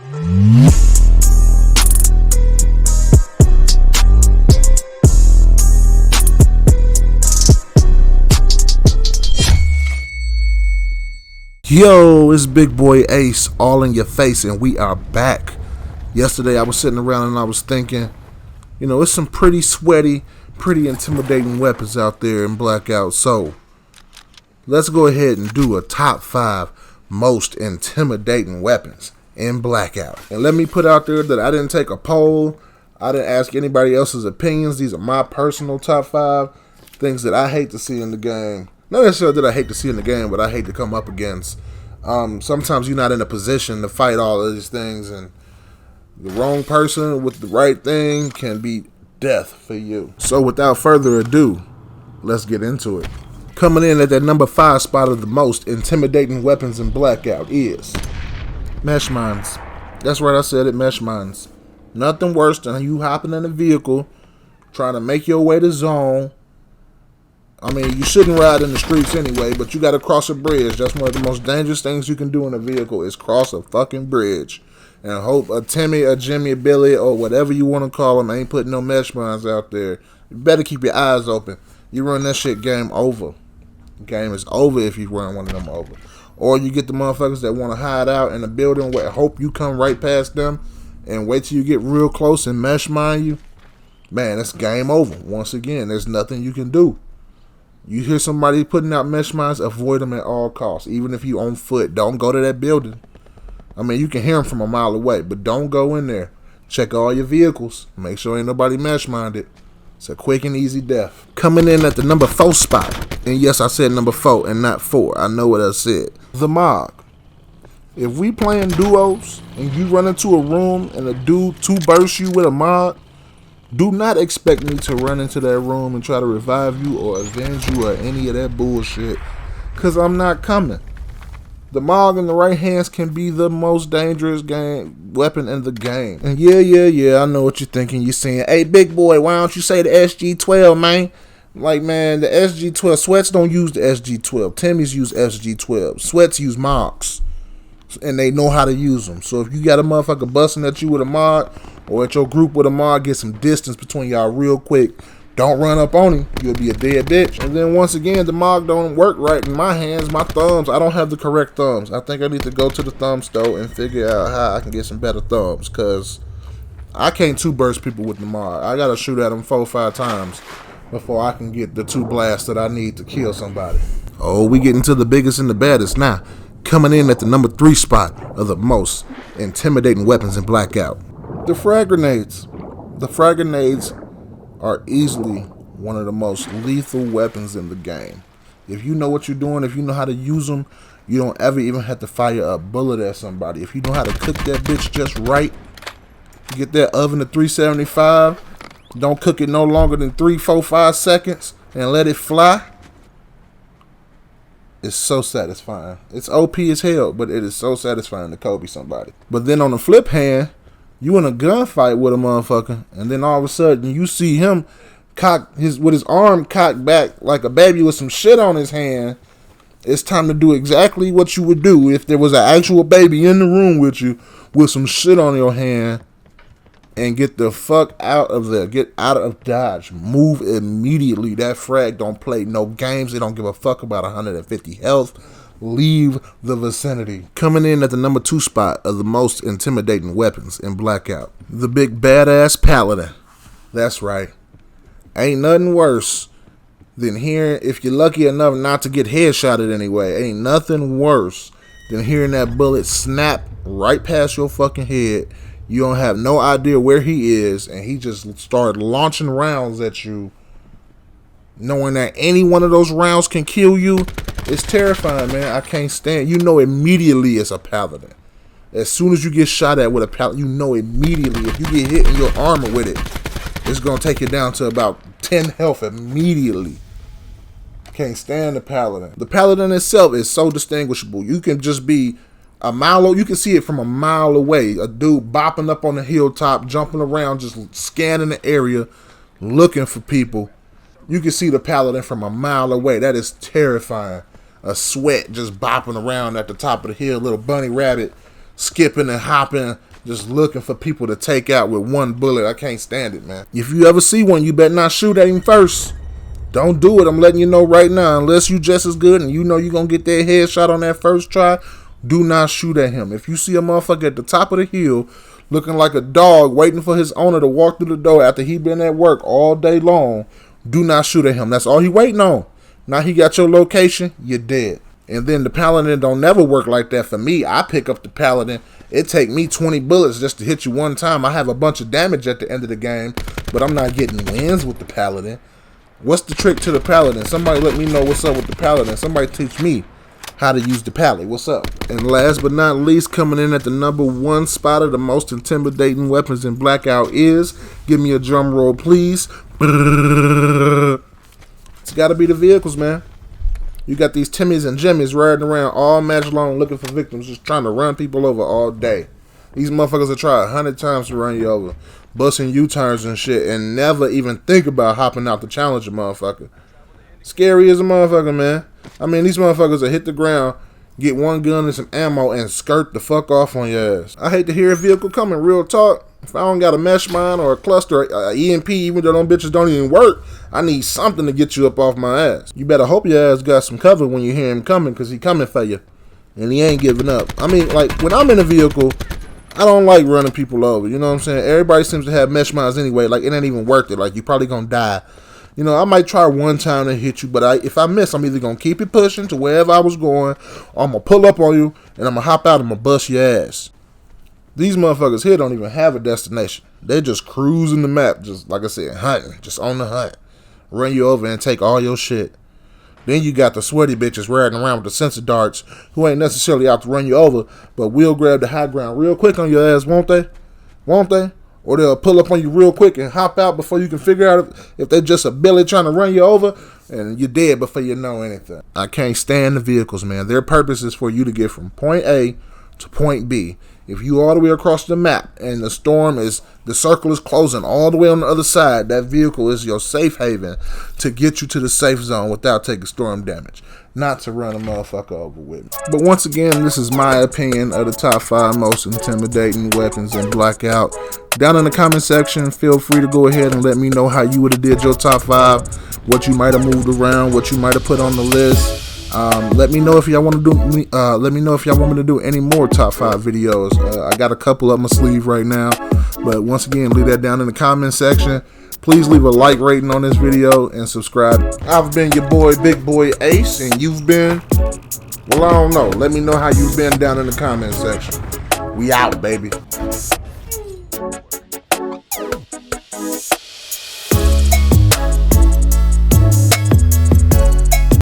Yo, it's Big Boy Ace, all in your face, and we are back. Yesterday I was sitting around and I was thinking, it's some pretty sweaty, pretty intimidating weapons out there in Blackout. So, let's go ahead and do a top 5 most intimidating weapons in Blackout. And let me put out there that I didn't take a poll. I didn't ask anybody else's opinions. These are my personal top 5 things that I hate to see in the game. Not necessarily that I hate to see in the game, but I hate to come up against. Sometimes you're not in a position to fight all of these things, and the wrong person with the right thing can be death for you. So without further ado, let's get into it. Coming in at that number 5 spot of the most intimidating weapons in Blackout is mesh mines. That's right, I said it, mesh mines. Nothing worse than you hopping in a vehicle, trying to make your way to zone. I mean, you shouldn't ride in the streets anyway, but you got to cross a bridge. That's one of the most dangerous things you can do in a vehicle is cross a fucking bridge. And I hope a Timmy, a Jimmy, a Billy, or whatever you want to call them ain't putting no mesh mines out there. You better keep your eyes open. You run that shit, game over. Game is over if you run one of them over. Or you get the motherfuckers that want to hide out in a building where hope you come right past them and wait till you get real close and mesh mine you. Man, that's game over. Once again, there's nothing you can do. You hear somebody putting out mesh mines, avoid them at all costs. Even if you on foot, don't go to that building. I mean, you can hear them from a mile away, but don't go in there. Check all your vehicles. Make sure ain't nobody mesh minded. It's a quick and easy death. Coming in at the number 4 spot. And yes, I said number 4 and not 4. I know what I said. The Mog. If we playing duos and you run into a room and a dude 2-burst you with a Mog, do not expect me to run into that room and try to revive you or avenge you or any of that bullshit, because I'm not coming. The Mog in the right hands can be the most dangerous weapon in the game. And yeah, I know what you're thinking. You're saying, hey, big boy, why don't you say the SG-12, man? Like, man, the SG-12, Sweats don't use the SG-12. Timmys use SG-12. Sweats use Mogs. And they know how to use them. So if you got a motherfucker busting at you with a Mod, or at your group with a Mod, get some distance between y'all real quick. Don't run up on him. You'll be a dead bitch. And then once again, the Mod don't work right in my hands, my thumbs. I don't have the correct thumbs. I think I need to go to the thumb store and figure out how I can get some better thumbs, because I can't 2-burst people with the Mod. I gotta shoot at them 4 or 5 times before I can get the 2 blasts that I need to kill somebody. Oh, we getting to the biggest and the baddest now. Coming in at the number 3 spot of the most intimidating weapons in Blackout. The frag grenades. The frag grenades are easily one of the most lethal weapons in the game. If you know what you're doing, if you know how to use them, you don't ever even have to fire a bullet at somebody. If you know how to cook that bitch just right, you get that oven to 375, don't cook it no longer than 3, 4, 5 seconds, and let it fly. It's so satisfying. It's OP as hell, but it is so satisfying to Kobe somebody. But then on the flip hand, you in a gunfight with a motherfucker, and then all of a sudden you see him with his arm cocked back like a baby with some shit on his hand. It's time to do exactly what you would do if there was an actual baby in the room with you with some shit on your hand, and get the fuck out of there. Get out of Dodge. Move immediately. That frag don't play no games. They don't give a fuck about 150 health. Leave the vicinity. Coming in at the number 2 spot of the most intimidating weapons in Blackout. The big badass Paladin. That's right. Ain't nothing worse than hearing, if you're lucky enough not to get headshotted anyway, ain't nothing worse than hearing that bullet snap right past your fucking head. You don't have no idea where he is, and he just started launching rounds at you, knowing that any one of those rounds can kill you. It's terrifying, man. I can't stand. You know immediately it's a Paladin. As soon as you get shot at with a Paladin, you know immediately. If you get hit in your armor with it, it's going to take you down to about 10 health immediately. Can't stand the Paladin. The Paladin itself is so distinguishable. You can just be a mile, you can see it from a mile away. A dude bopping up on the hilltop, jumping around, just scanning the area, looking for people. You can see the Paladin from a mile away. That is terrifying. A Sweat just bopping around at the top of the hill, little bunny rabbit, skipping and hopping just looking for people to take out with one bullet. I can't stand it, man. If you ever see one, you better not shoot at him first. Don't do it. I'm letting you know right now. Unless you just as good and you know you're going to get that headshot on that first try, do not shoot at him. If you see a motherfucker at the top of the hill looking like a dog waiting for his owner to walk through the door after he been at work all day long, do not shoot at him. That's all he waiting on. Now he got your location, you're dead. And then the Paladin don't never work like that for me. I pick up the Paladin. It take me 20 bullets just to hit you one time. I have a bunch of damage at the end of the game, but I'm not getting wins with the Paladin. What's the trick to the Paladin? Somebody let me know what's up with the Paladin. Somebody teach me how to use the Paladin. What's up? And last but not least, coming in at the #1 spot of the most intimidating weapons in Blackout is, give me a drum roll, please. It's got to be the vehicles, man. You got these Timmies and Jimmies riding around all match long looking for victims, just trying to run people over all day. These motherfuckers will try 100 times to run you over, busting U-turns and shit, and never even think about hopping out to challenge a motherfucker. Scary as a motherfucker, man. I mean, these motherfuckers will hit the ground, get one gun and some ammo, and skirt the fuck off on your ass. I hate to hear a vehicle coming, real talk. If I don't got a mesh mine or a cluster or a EMP, even though them bitches don't even work, I need something to get you up off my ass. You better hope your ass got some cover when you hear him coming, because he coming for you. And he ain't giving up. I mean, like, when I'm in a vehicle, I don't like running people over. You know what I'm saying? Everybody seems to have mesh mines anyway. Like, it ain't even worth it. Like, you probably gonna die. You know, I might try one time to hit you, but if I miss, I'm either going to keep it pushing to wherever I was going, or I'm going to pull up on you, and I'm going to hop out and I'm going to bust your ass. These motherfuckers here don't even have a destination. They're just cruising the map, just like I said, hunting, just on the hunt. Run you over and take all your shit. Then you got the sweaty bitches riding around with the sensor darts, who ain't necessarily out to run you over, but will grab the high ground real quick on your ass, won't they? Won't they? Or they'll pull up on you real quick and hop out before you can figure out if they're just a billy trying to run you over, and you're dead before you know anything. I can't stand the vehicles, man. Their purpose is for you to get from point A to point B. If you all the way across the map and the circle is closing all the way on the other side, that vehicle is your safe haven to get you to the safe zone without taking storm damage. Not to run a motherfucker over with me. But once again, this is my opinion of the top 5 most intimidating weapons in Blackout. Down in the comment section, feel free to go ahead and let me know how you would have did your top 5, what you might have moved around, what you might have put on the list. Let me know if y'all want to do. Let me know if y'all want me to do any more top 5 videos. I got a couple up my sleeve right now, but once again, leave that down in the comment section. Please leave a like rating on this video and subscribe. I've been your boy, Big Boy Ace, and you've been, well, I don't know. Let me know how you've been down in the comment section. We out, baby.